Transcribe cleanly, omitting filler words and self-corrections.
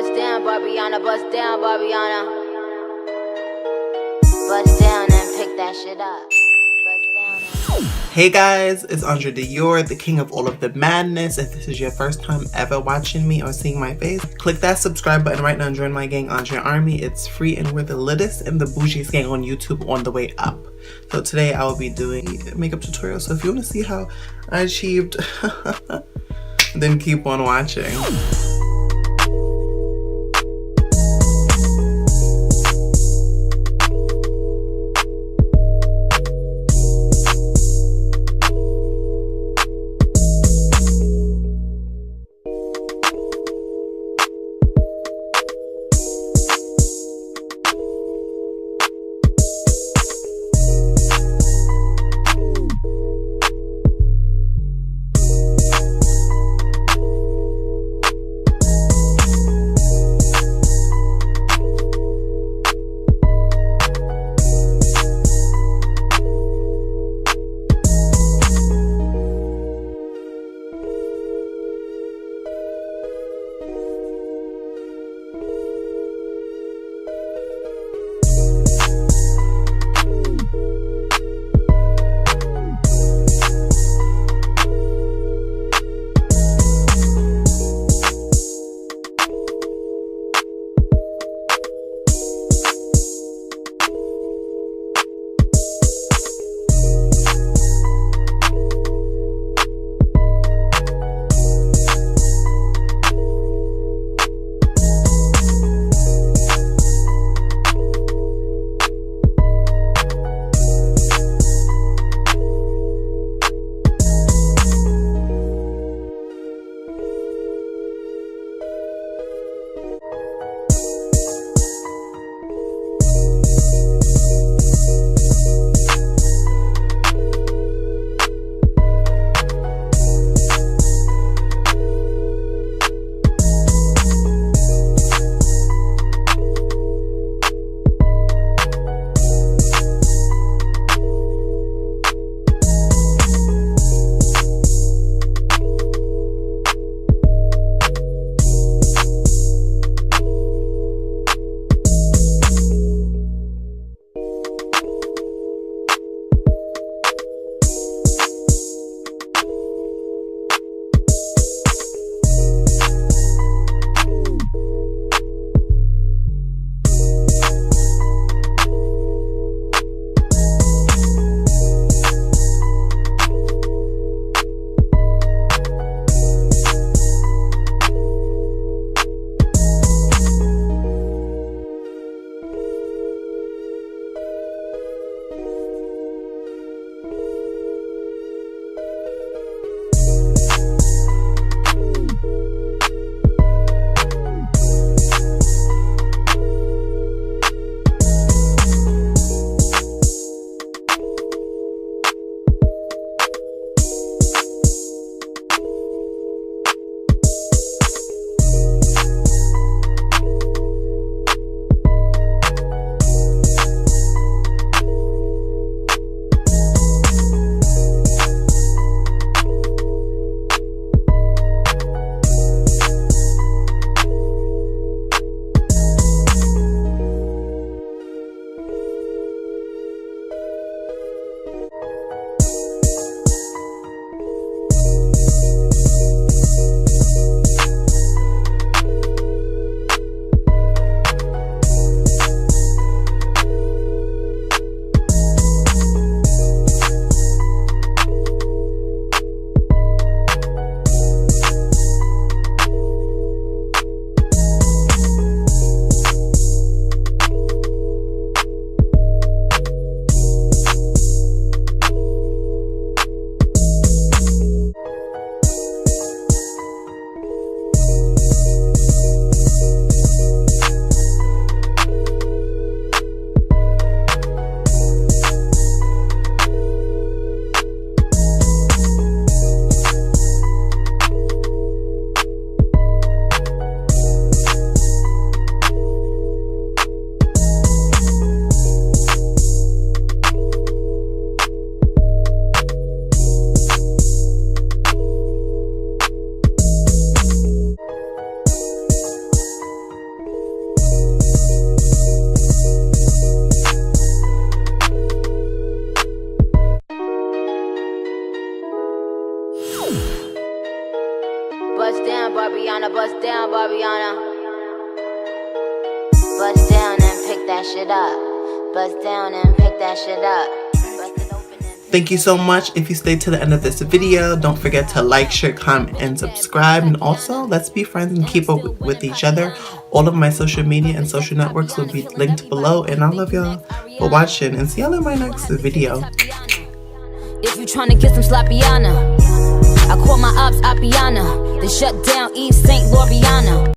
bust down, Barbiana, bust down, Barbiana. Bust down and pick that shit up. Hey guys, it's Andre Dior, the king of all of the madness. If this is your first time ever watching me or seeing my face, click that subscribe button right now and join my gang, Andre Army. It's free and we're the littest and the bougiest gang on YouTube on the way up. So today I will be doing a makeup tutorial. So if you want to see how I achieved, then keep on watching. Barbiana, bust down, Barbiana. Bust down and pick that shit up. Bust down and pick that shit up. Thank you so much if you stayed to the end of this video. Don't forget to like, share, comment, and subscribe. And also, let's be friends and keep up with each other. All of my social media and social networks will be linked below. And I love y'all for watching. And see y'all in my next video. If you tryna get some slappiana, I call my ops Appiana. They shut down Eve St. Loriana.